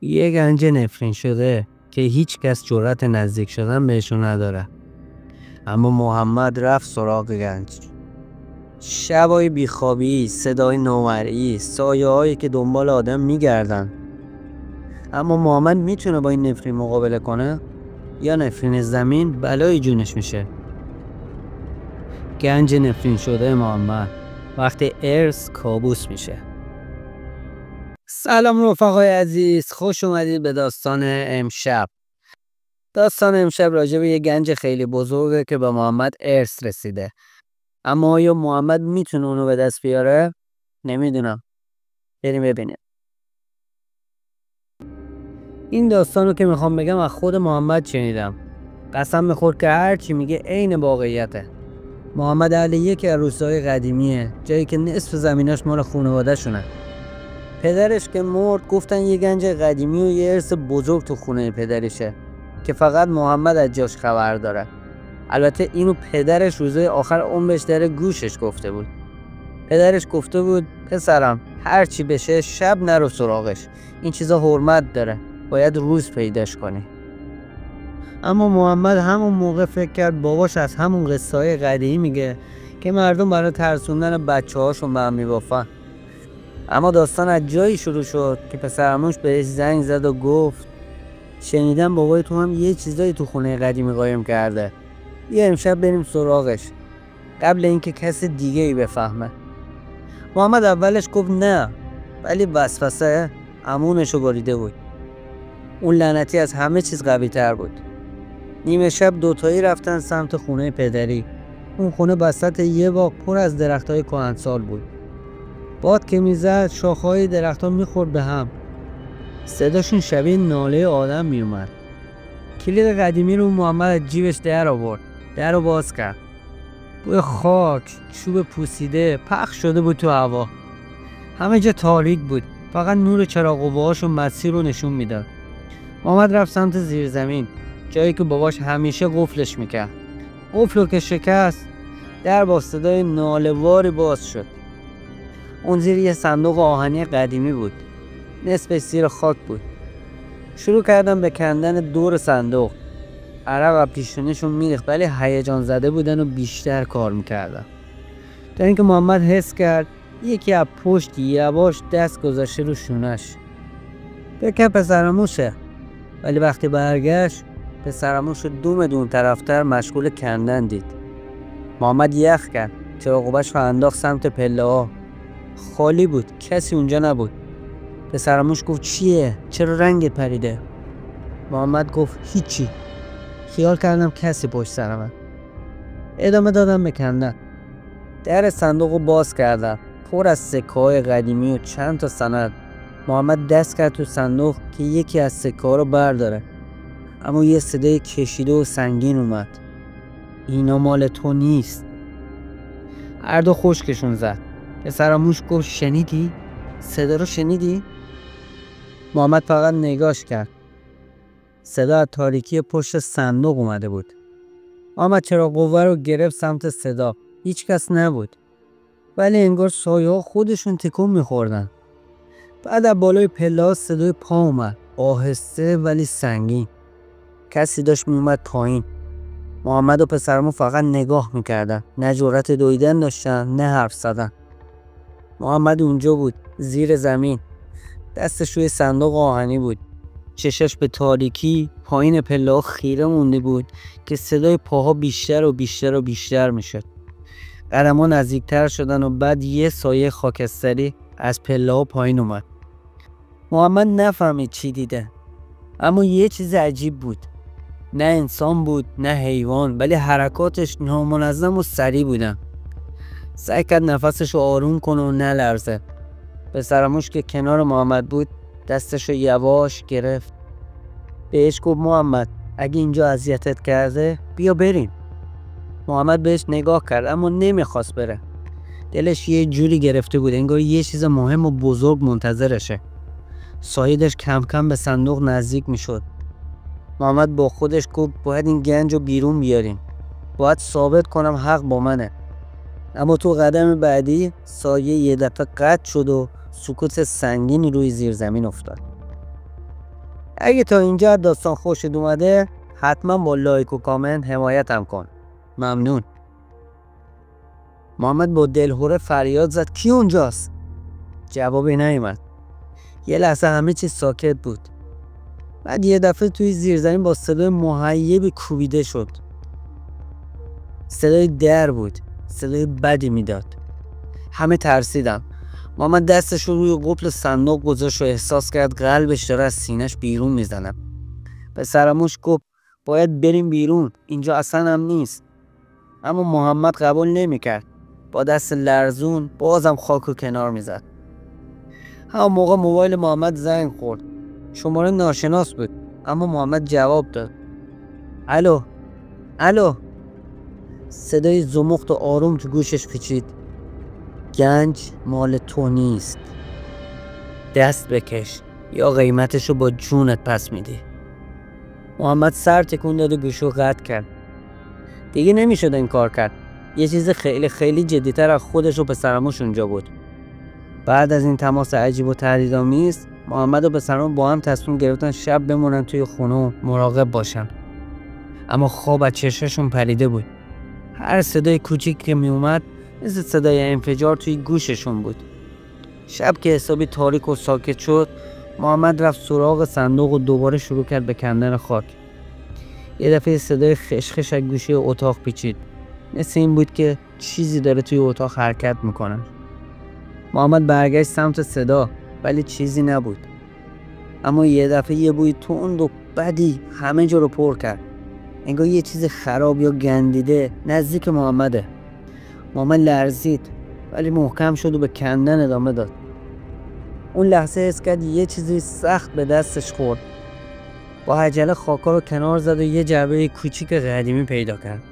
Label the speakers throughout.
Speaker 1: یه گنج نفرین شده که هیچ کس جرأت نزدیک شدن بهشون نداره. اما محمد رفت سراغ گنج. شبای بیخوابی، صدای نامرئی، سایه هایی که دنبال آدم میگردن. اما محمد میتونه با این نفرین مقابله کنه یا نفرین زمین بلای جونش میشه؟ گنج نفرین شده محمد وقتی ارث کابوس میشه. سلام رفقای عزیز، خوش اومدید به داستان امشب. داستان امشب راجع به یه گنج خیلی بزرگه که به محمد ارث رسیده. اما آیا محمد میتونه اونو به دست بیاره؟ نمیدونم. بریم ببینیم. این داستانو که میخوام بگم از خود محمد شنیدم. قسم میخورد که هرچی میگه عین واقعیته. محمد اهل یکی از روستاهای قدیمیه، جایی که نصف زمیناش مال خانواده شونه. پدرش که مرد گفتن یه گنج قدیمی و یه ارث بزرگ تو خونه پدرشه که فقط محمد از جاش خبر داره. البته اینو پدرش روزای آخر عمرش در گوشش گفته بود. پدرش گفته بود پسرم هرچی بشه شب نرو سراغش، این چیزا حرمت داره، باید روز پیداش کنی. اما محمد همون موقع فکر کرد باباش از همون قصه های قدیمی میگه که مردم برای ترسوندن بچه هاشون به هم میبافن. اما داستان از جایی شروع شد که پسرعموش بهش زنگ زد و گفت شنیدم بابای تو هم یه چیزایی تو خونه قدیمی قایم کرده، بیا امشب بریم سراغش قبل اینکه کس دیگه ای بفهمه. محمد اولش گفت نه، ولی وسوسه عمونشو بریده بود. اون لعنتی از همه چیز قوی تر بود. نیمه شب دوتایی رفتن سمت خونه پدری. اون خونه وسط یه باغ پر از درختای کهنسال بود. باد که میزد شاخه‌های درخت‌ها میخورد به هم. صداشون شبیه ناله آدم میومد. کلید قدیمی رو محمد از جیبش در آورد. در رو باز کرد. بوی خاک، چوب پوسیده پخش شده بود تو هوا. همه جا تاریک بود. فقط نور چراغ قوه‌هاش و مسیر رو نشون میداد. محمد رفت سمت زیرزمین، جایی که باباش همیشه قفلش میکرد. قفل که شکست، در با صدای ناله‌واری باز شد. اون زیر یه صندوق آهنی قدیمی بود. نصفش زیر خاک بود. شروع کردن به کندن دور صندوق. عرق از پیشونیشون میریخت، ولی هیجان زده بودن و بیشتر کار میکردن. تا اینکه محمد حس کرد یکی از پشت یواش دست گذاشته رو شونش. فکر پسرعموشه، ولی وقتی برگشت پسرعموش رو دون طرفتر مشغول کندن دید. محمد یخ کرد، چراغوبش رو انداخت سمت پله ها. خالی بود، کسی اونجا نبود. پسرعموش گفت چیه؟ چرا رنگت پریده؟ محمد گفت هیچی، خیال کردم کسی پشت سرمه. ادامه دادم به کندن. در صندوق رو باز کردم، پر از سکه‌های قدیمی و چند تا سند. محمد دست کرد تو صندوق که یکی از سکه‌ها رو برداره، اما یه صدای کشیده و سنگین اومد. اینا مال تو نیست. هر دو خشکشون زد. پسرعموش گفت شنیدی؟ صدا رو شنیدی؟ محمد فقط نگاش کرد. صدا از تاریکی پشت صندوق اومده بود. محمد چراغ قوه رو گرفت سمت صدا. هیچ کس نبود، ولی انگار سایه ها خودشون تکون میخوردن. بعد از بالای پله ها صدای پا اومد، آهسته ولی سنگین. کسی داشت میومد پایین. محمد و پسرمو فقط نگاه میکردن، نه جرأت دویدن داشتن نه حرف زدن. محمد اونجا بود، زیر زمین. دستش روی صندوق آهنی بود. چشش به تاریکی پایین پله ها خیره مونده بود که صدای پاها بیشتر و بیشتر و بیشتر میشد. قدم ها نزدیکتر شدن و بعد یه سایه خاکستری از پله ها پایین اومد. محمد نفهمید چی دیده، اما یه چیز عجیب بود. نه انسان بود نه حیوان، ولی حرکاتش نامنظم و سریع بودن. سعی کرد نفسش رو آروم کنه و نلرزه. پسرعموش که کنار محمد بود دستش رو یواش گرفت. بهش گفت محمد اگه اینجا اذیتت کرده بیا بریم. محمد بهش نگاه کرد اما نمیخواست بره. دلش یه جوری گرفته بود انگار یه چیز مهم و بزرگ منتظرشه. سایدش کم کم به صندوق نزدیک میشد. محمد با خودش گفت باید این گنج رو بیرون بیاریم. باید ثابت کنم حق با منه. اما تو قدم بعدی سایه یه دفعه قطع شد و سکوت سنگینی روی زیر زمین افتاد. اگه تا اینجا داستان خوشت اومده حتما با لایک و کامنت حمایتم کن. ممنون. محمد با دلهوره فریاد زد کی اونجاست؟ جوابی نیومد. یه لحظه همه چیز ساکت بود. بعد یه دفعه توی زیرزمین با صدای مهیبی کوبیده شد. صدای در بود. صدای بدی میداد. همه ترسیدن. محمد دستش رو روی قفل صندوق گذاشت و احساس کرد قلبش داره از سینه‌اش بیرون میزنه. پسرعموش گفت باید بریم بیرون، اینجا اصلا هم نیست. اما محمد قبول نمیکرد. با دست لرزون بازم خاک رو کنار میزد. همون موقع موبایل محمد زنگ خورد. شماره ناشناس بود، اما محمد جواب داد. الو. الو. صدای زمخت و آروم تو گوشش پیچید. گنج مال تو نیست. دست بکش یا قیمتشو با جونت پس میدی. محمد سر تکون داد و گوشو قطع کرد. دیگه نمیشد این کار کرد. یه چیز خیلی خیلی جدی‌تر از خودش و پسرعموش اونجا بود. بعد از این تماس عجیب و تهدیدآمیز، محمد و پسرعمو با هم تصمیم گرفتن شب بمونن توی خونه و مراقب باشن. اما خواب از چشمشون پریده بود. هر صدای کوچیک که می اومد مثل صدای انفجار توی گوششون بود. شب که حسابی تاریک و ساکت شد، محمد رفت سراغ صندوق و دوباره شروع کرد به کندن خاک. یه دفعه صدای خشخش از گوشه اتاق پیچید. مثل این بود که چیزی داره توی اتاق حرکت میکنه. محمد برگشت سمت صدا، ولی چیزی نبود. اما یه دفعه یه بوی تند و بدی همه جا رو پر کرد. انگار یه چیز خراب یا گندیده نزدیک محمده. محمد لرزید، ولی محکم شد و به کندن ادامه داد. اون لحظه حس کرد یه چیزی سخت به دستش خورد. با عجله خاکا رو کنار زد و یه جعبه کوچیک قدیمی پیدا کرد.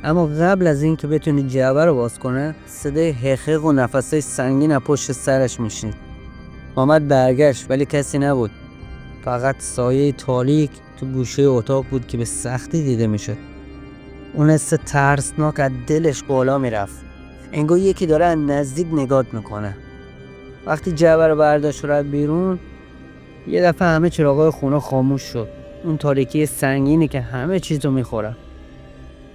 Speaker 1: اما قبل از این که بتونه جعبه رو باز کنه، صدای حقیق و نفسای سنگین از پشت سرش میشنید. محمد برگشت، ولی کسی نبود. فقط سایه تاریک تو گوشه اتاق بود که به سختی دیده میشد. اون حس ترسناک از دلش بالا میرفت. انگار یکی داره از نزدیک نگات میکنه. وقتی جعبه رو برداشت و رفت بیرون، یه دفعه همه چراغای خونه خاموش شد. اون تاریکی سنگینی که همه چیز رو میخوره.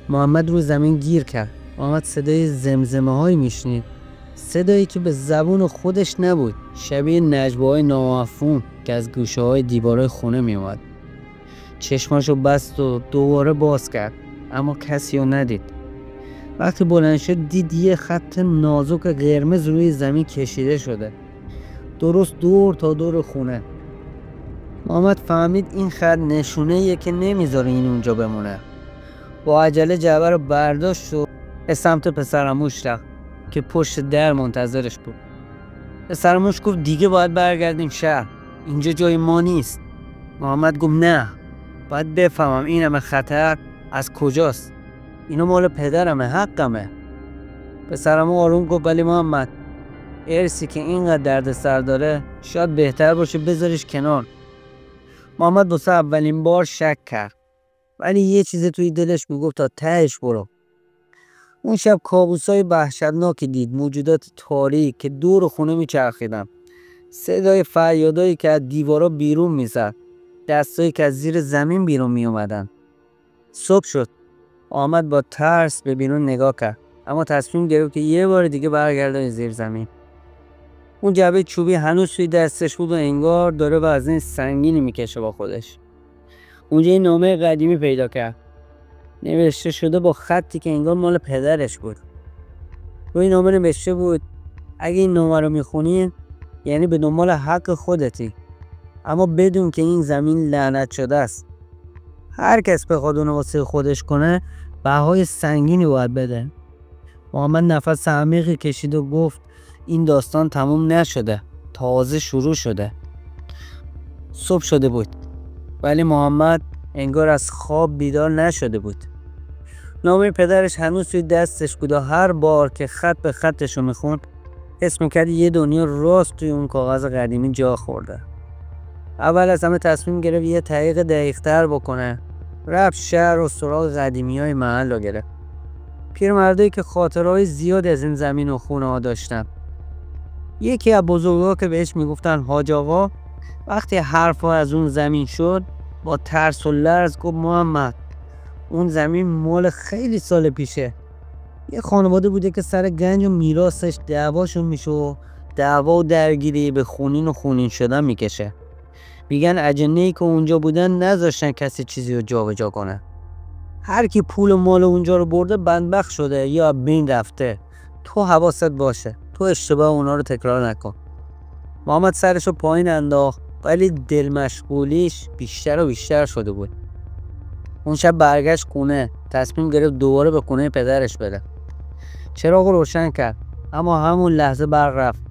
Speaker 1: محمد رو زمین گیر کرد. محمد صدای زمزمه های میشنید. صدایی که به زبون خودش نبود. شبیه نجواهای نامفهوم که از گوشه های دیوارای خونه میومد. چشماشو بست و دوباره باز کرد. اما کسی رو ندید. وقتی بلند شد دید یه خط نازک قرمز روی زمین کشیده شده. درست دور تا دور خونه. محمد فهمید این خط نشونه‌ایه که نمیذاره این اونجا بمونه. با عجله جعبه رو برداشت و به سمت پسرعموش رفت که پشت در منتظرش بود. پسرعموش گفت دیگه باید برگردیم شهر. اینجا جای ما نیست. محمد گفت نه. باید بفهمم این همه خطر از کجاست. اینو مال پدرمه، حقمه. پسرعمو آروم گفت ولی محمد، ارسی که اینقدر دردسر داره شاید بهتر باشه بذاریش کنار. محمد واسه اولین بار شک کرد، ولی یه چیز توی دلش میگفت تا تهش برو. اون شب کابوسای وحشتناکی دید. موجودات تاریک که دور خونه میچرخیدن. صدای فریادایی که از دیوارا بیرون میزد. دستایی که از زیر زمین بیرون میومدن. صبح شد. محمد با ترس به بیرون نگاه کرد، اما تصمیم گرفت که یه بار دیگه برگرده زیر زمین. اون جعبه چوبی هنوز توی دستش بود و انگار داره وزن سنگینی میکشه با خودش. اونجا این نامه قدیمی پیدا کرد. نوشته شده با خطی که انگار مال پدرش بود. روی نامه نوشته بود اگه این نامه رو میخونی یعنی به دنبال حق خودتی، اما بدون که این زمین لعنت شده است. هر کس بخواد اونو واسه خودش کنه بهای سنگینی باید بده. محمد نفس عمیقی کشید و گفت این داستان تموم نشده، تازه شروع شده. صبح شده بود، ولی محمد انگار از خواب بیدار نشده بود. نامه پدرش هنوز توی دستش بود و هر بار که خط به خطش رو میخوند حس میکرد یه دنیا راست توی اون کاغذ قدیمی جا خورده. اول از همه تصمیم گرفت یه تحقیق دقیق‌تر بکنه. رفت شهر و سراغ قدیمیای محل رو گرفت. پیرمردایی که خاطرهای زیاد از این زمین و خونه ها داشتن. یکی از بزرگا که بهش میگفتن حاج آقا وقتی حرفا از اون زمین شد با ترس و لرز گفت محمد اون زمین مال خیلی سال پیشه. یه خانواده بوده که سر گنج و میراثش دعواشون میشه و دعوا و درگیری به خونین شدن میکشه. میگن اجنه‌ای که اونجا بودن نذاشتن کسی چیزی رو جابجا کنه. هر کی پول و مال اونجا رو برده بدبخت شده یا بین رفته. تو حواست باشه، تو اشتباه اونا رو تکرار نکن. محمد سرشو پایین انداخت ولی دل مشغولیش بیشتر و بیشتر شده بود. اون شب برگشت خونه، تصمیم گرفت دوباره به خونه پدرش بره. چراغ روشن کرد اما همون لحظه برق رفت.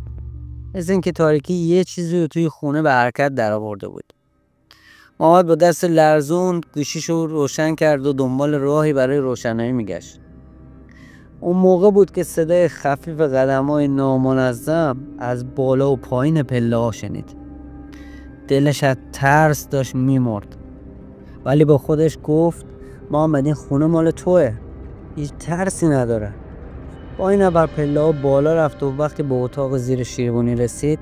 Speaker 1: مثل اینکه تاریکی یه چیزی رو توی خونه به حرکت در آورده بود. محمد با دست لرزون گوشیشو روشن کرد و دنبال راهی برای روشنایی میگشت. اون موقع بود که صدای خفیف قدم‌های نامنظم از بالا و پایین پله‌ها شنید. دلش از ترس داشت میمرد، ولی با خودش گفت محمد این خونه مال توه، هیچ ترسی نداره. با این بر پله‌ها بالا رفت و وقتی به اتاق زیر شیروانی رسید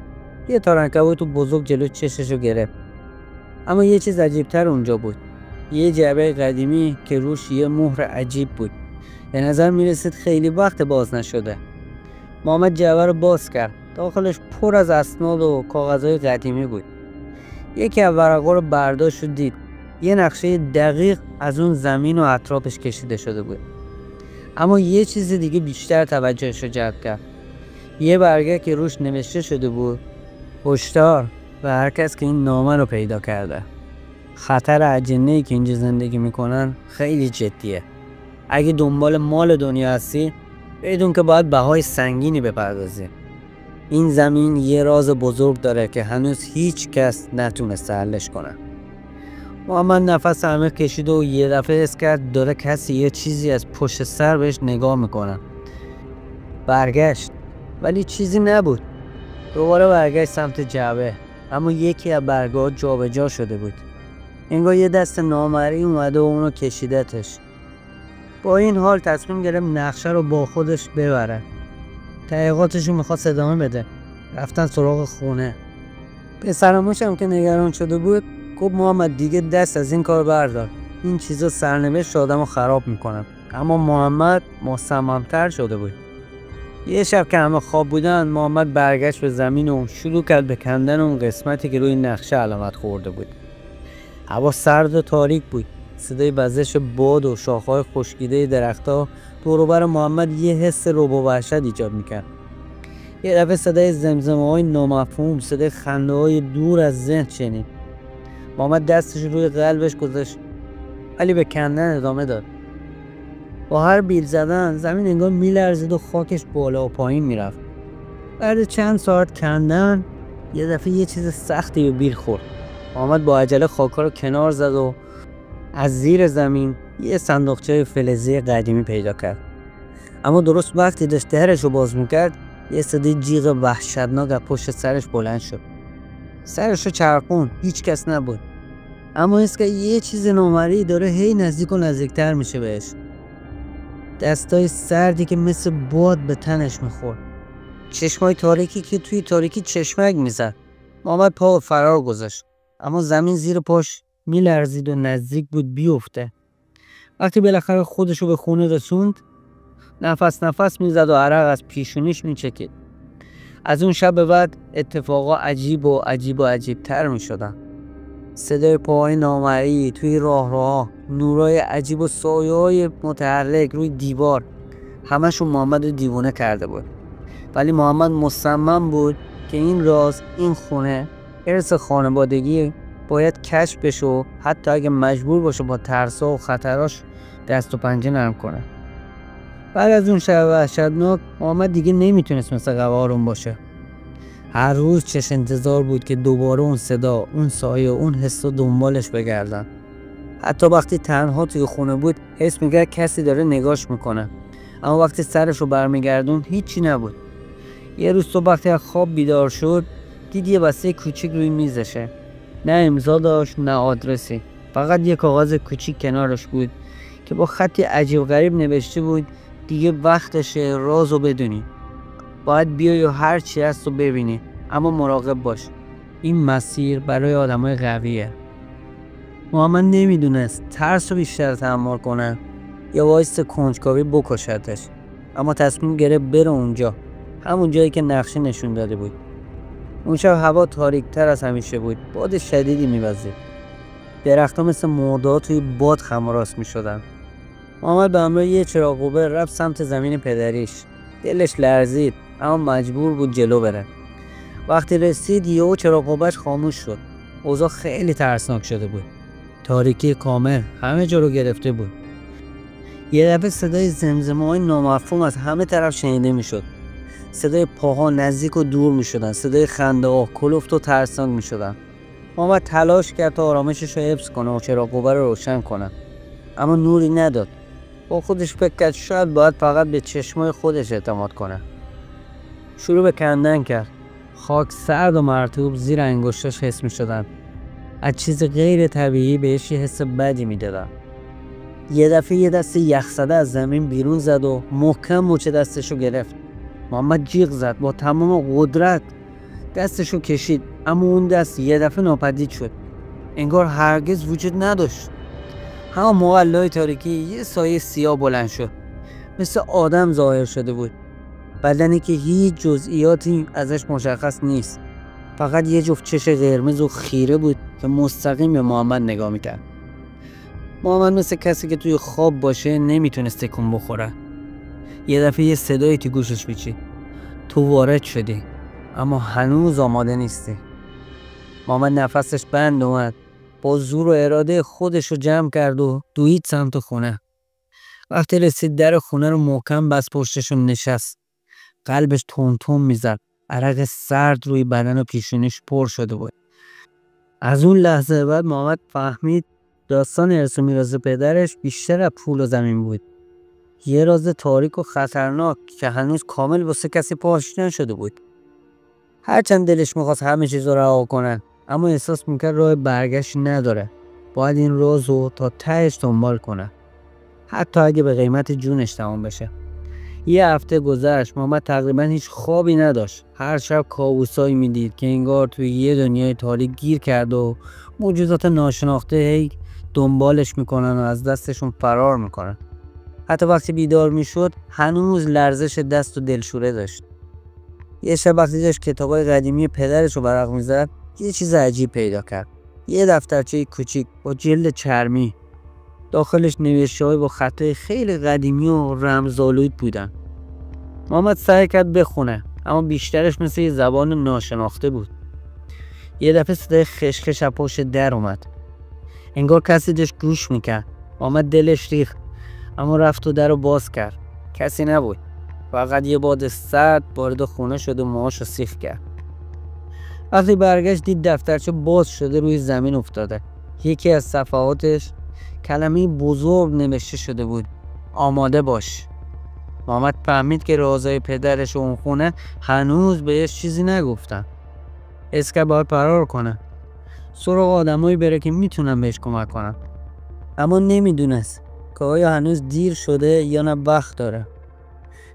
Speaker 1: یه تارنکبوت بزرگ جلو چششو گرفت. اما یه چیز عجیبتر اونجا بود. یه جعبه قدیمی که روش یه مهر عجیب بود. به نظر میرسید خیلی وقت باز نشده. محمد جعبه رو باز کرد. داخلش پر از اسناد و کاغذهای قدیمی بود. یکی از ورقا رو برداشت و دید. یه نقشه دقیق از اون زمین و اطرافش کشیده شده بود. اما یه چیز دیگه بیشتر توجهش رو جلب کرد. یه برگه که روش نوشته شده بود هشدار و هر کس که این نامه رو پیدا کرده. خطر اجنه‌ای که اینجا زندگی میکنن خیلی جدیه. اگه دنبال مال دنیا هستی بدون که باید بهای سنگینی بپردازی. این زمین یه راز بزرگ داره که هنوز هیچ کس نتونسته حلش کنه. محمد نفس عمیق کشید و یه دفعه حس کرد داره کسی یه چیزی از پشت سر بهش نگاه میکنه. برگشت ولی چیزی نبود. دوباره برگشت سمت جعبه اما یکی از برگاها جابجا شده بود. انگار یه دست نامرئی اومده و اونو کشیدتش. با این حال تصمیم گرفت نقشه رو با خودش ببره. تحقیقاتشو میخواست ادامه بده. رفتن سراغ خونه. پسرموش هم که نگران شده بود گفت محمد دیگه دست از این کار بردار. این چیزا سرنوشت آدمو خراب میکنن. اما محمد مصمم‌تر شده بود. یه شب که همه خواب بودن محمد برگشت به زمین و شروع کرد به کندن اون قسمتی که روی نقشه علامت خورده بود. هوا سرد و تاریک بود. صدای وزش باد و شاخه‌های خشکیده درخت‌ها دور و بر محمد یه حس رعب و وحشت ایجاد میکرد. یه دفعه صدای زمزمه‌های نامفهوم، صدای خنده‌های دور از ذهن شنید. محمد دستش روی قلبش گذاشت ولی به کندن ادامه داد. با هر بیل زدن زمین انگار میلرزید و خاکش بالا و پایین میرفت. بعد چند ساعت کندن یه دفعه یه چیز سختی به بیل خورد. محمد با عجله خاک‌ها رو کنار زد و از زیر زمین یه صندوقچه فلزی قدیمی پیدا کرد. اما درست وقتی داشت درش رو باز میکرد یه صدای جیغ وحشتناک از پشت سرش بلند شد. سرش رو چرخون، هیچ کس نبود. اما حس که یه چیز نامرئی داره هی نزدیک و نزدیکتر میشه بهش. دستای سردی که مثل باد به تنش میخورد. چشمای تاریکی که توی تاریکی چشمک میزد. محمد پا فرار گذاشت. اما زمین زیر پاش میلرزید و نزدیک بود بیفته. وقتی بالاخره خودشو به خونه رسوند نفس میزد و عرق از پیشونیش میچکید. از اون شب به بعد اتفاقا عجیب تر میشدن. صدای پاهای نامرئی توی راهروها، نورای عجیب و سایه‌های متحرک روی دیوار، همشون محمد رو دیوونه کرده بود. ولی محمد مصمم بود که این راز، این خونه، ارث خانوادگی باید کشف بشه و حتی اگه مجبور باشه با ترس‌ها و خطراش دست و پنجه نرم کنه. بعد از اون شب وحشتناک محمد دیگه نمیتونست مثل قبل آروم باشه. هر روز چش انتظار بود که دوباره اون صدا، اون سایه، اون حس رو دنبالش بگردن. حتی وقتی تنها توی خونه بود حس میکرد کسی داره نگاش میکنه. اما وقتی سرش رو برمیگردون هیچی نبود. یه روز صبح وقتی از خواب بیدار شد دید یه بسته کوچیک روی میزشه. نه امضا داشت نه آدرسی. فقط یه کاغذ کوچیک کنارش بود که با خطی عجیب غریب نوشته بود دیگه وقتشه رازو بدونی. باید بیای و هر چی هست رو ببینی اما مراقب باش. این مسیر برای آدمای قویه. محمد نمیدونست ترس رو بیشتر تحمل کنه یا وایس کنجکاوی بکشتش، اما تصمیم گرفت بره اونجا، همون جایی که نقشه نشون داده بود. اون شب هوا تاریک‌تر از همیشه بود، باد شدیدی می‌وزید. درخت‌ها مثل مرده‌ها توی باد خم و راست می‌شدن. محمد به همراه یه چراغ قوه رفت سمت زمین پدریش. دلش لرزید اما مجبور بود جلو بره. وقتی رسید یهو چراغ قوه‌اش خاموش شد. اوضاع خیلی ترسناک شده بود. تاریکی کامل همه جا رو گرفته بود. یه دفعه صدای زمزمه‌های نامفهوم از همه طرف شنیده میشد. صدای پاها نزدیک و دور میشدن، صدای خنده‌ها کلفت و ترسناک میشدن. محمد تلاش کرد تا آرامشش رو حفظ کنه و چراغ قوه رو روشن کنه، اما نوری نداد. با خودش فکر کرد شاید باید فقط به چشمای خودش اعتماد کنه. شروع به کندن کرد. خاک سرد و مرطوب زیر انگشتاش حس می‌شدن. از چیز غیر طبیعی بهش یه حس بدی میدادن. یه دفعه یه دست یخزده از زمین بیرون زد و محکم مچ دستشو گرفت. محمد جیغ زد، با تمام قدرت دستشو کشید، اما اون دست یه دفعه ناپدید شد. انگار هرگز وجود نداشت. همون موقع لای تاریکی یه سایه سیاه بلند شد. مثل آدم ظاهر شده بود. بدنی که هیچ جزئیاتی ازش مشخص نیست. فقط یه جفت چش قرمز و خیره بود که مستقیم به محمد نگاه میکرد. محمد مثل کسی که توی خواب باشه نمیتونست تکون بخوره. یه دفعه یه صدایی تو گوشش پیچید. تو وارد شدی، اما هنوز آماده نیستی. محمد نفسش بند اومد. با زور و اراده خودش رو جمع کرد و دوید سمت خونه. وقتی رسید در خونه رو محکم بس پشتش نشست. قلبش تون تون میزد. عرق سرد روی بدن و پیشونیش پر شده بود. از اون لحظه بعد محمد فهمید داستان ارث و میراث پدرش بیشتر از پول و زمین بود. یه راز تاریک و خطرناک که هنوز کامل واسه کسی پاش نشده بود. هرچند دلش میخواست همه چیز رو رها کنه، اما احساس میکرد راه برگشت نداره. باید این راز رو تا تهش دنبال کنه، حتی اگه به قیمت جونش تمام بشه. یه هفته گذشت. محمد تقریبا هیچ خوابی نداشت. هر شب کابوسایی میدید که انگار توی یه دنیای تاریک گیر کرد و موجودات ناشناخته هی دنبالش میکنن و از دستشون فرار میکنن. حتی وقتی بیدار میشد هنوز لرزش دست و دلشوره داشت. یه شب وقتی داشت کتابای قدیمی پدرش رو ورق میزد یه چیز عجیب پیدا کرد. یه دفترچه کوچیک با جلد چرمی. داخلش نوشته‌های با خطای خیلی قدیمی و رمزآلود بودن. محمد سعی کرد بخونه، اما بیشترش مثل یه زبان ناشناخته بود. یه دفعه صدای خشخش از پشت در اومد. انگار کسی داشت گوش میکرد. محمد دلش ریخت، اما رفت و در رو باز کرد. کسی نبود. فقط یه باد سرد وارد خونه شد و موهاشو سیخ کرد. وقتی برگشت دید دفترچه باز شده روی زمین افتاده. یکی از صفحاتش کلمه بزرگ نوشته شده بود: آماده باش. محمد فهمید که رازای پدرش و اون خونه هنوز بهش چیزی نگفتن. اسکر باید فرار کنه، سراغ آدمایی بره که میتونن بهش کمک کنن. اما نمیدونست که آیا هنوز دیر شده یا نه وقت داره.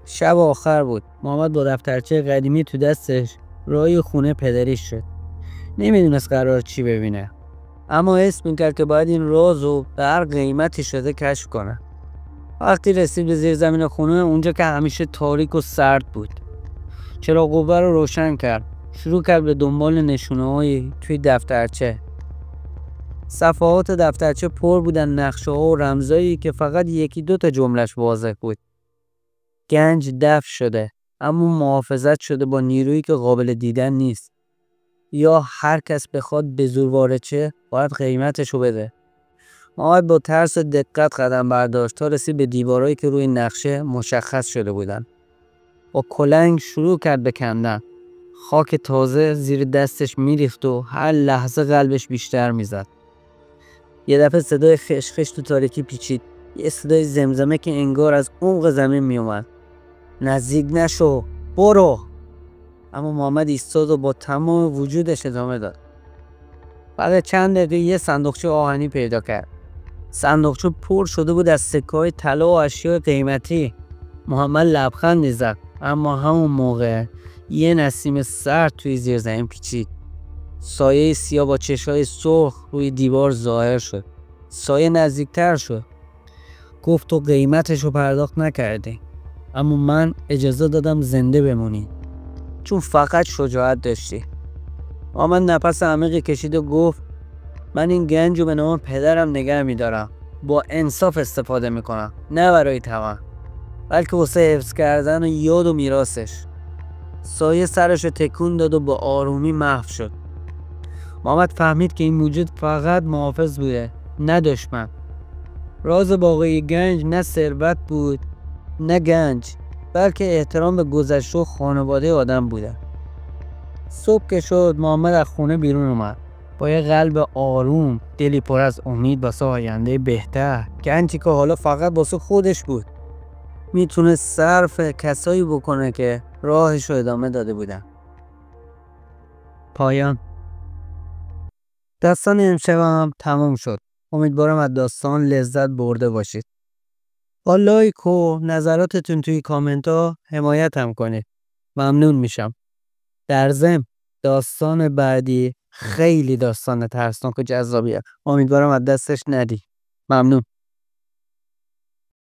Speaker 1: شب آخر بود. محمد با دفترچه قدیمی تو دستش راهی خونه پدریش شد. نمیدونست قرار چی ببینه، اما حس میکرد که باید این رازو به هر قیمتی شده کشف کنه. وقتی رسید به زیر زمین خونه، اونجا که همیشه تاریک و سرد بود، چراغ قوه رو روشن کرد. شروع کرد به دنبال نشونه‌هایی توی دفترچه. صفحات دفترچه پر بودن نقشه‌ها و رمزایی که فقط یکی دو تا جمله‌اش واضح بود. گنج دفن شده، اما محافظت شده با نیرویی که قابل دیدن نیست. یا هر کس بخواد به زور وارد شه باید قیمتشو بده. محمد با ترس و دقت قدم برداشت تا رسید به دیوارایی که روی نقشه مشخص شده بودن. با کلنگ شروع کرد به کندن. خاک تازه زیر دستش میریخت و هر لحظه قلبش بیشتر میزد. یه دفعه صدای خشخش تو تاریکی پیچید. یه صدای زمزمه که انگار از عمق زمین میومد: نزدیک نشو، برو. اما محمد ایستاد و با تمام وجودش ادامه داد. بعد چند دقیقه یه صندوقچه آهنی پیدا کرد. صندوقچه پر شده بود از سکه‌های طلا و اشیاء قیمتی. محمد لبخندی زد، اما همون موقع یه نسیم سرد توی زیر زمین پیچید. سایه سیاه با چشای سرخ روی دیوار ظاهر شد. سایه نزدیکتر شد. گفت تو قیمتشو پرداخت نکردی، اما من اجازه دادم زنده بمونی چون فقط شجاعت داشتی. محمد نفس عمیقی کشید و گفت من این گنج رو به نام پدرم نگه میدارم. با انصاف استفاده میکنم، نه برای طمع، بلکه واسه حفظ کردن و یاد و میراثش. سایه سرش رو تکون داد و با آرومی محو شد. محمد فهمید که این موجود فقط محافظ بوده، نه دشمن. راز واقعی گنج نه ثروت بود، نه گنج، بلکه احترام به گذشته و خانواده آدم بوده. صبح که شد، محمد از خونه بیرون اومد با یه قلب آروم، دلی پر از امید واسه آینده بهتر. گنجی که حالا فقط واسه خودش بود، میتونه صرف کسایی بکنه که راهش رو ادامه داده بودن. پایان. داستان امشب هم تمام شد. امیدوارم از داستان لذت برده باشید. با لایک و نظراتتون توی کامنت ها حمایت هم کنید. ممنون میشم. در ضمن داستان بعدی خیلی داستان ترسناک و جذابیه. امیدوارم از دستش ندی. ممنون.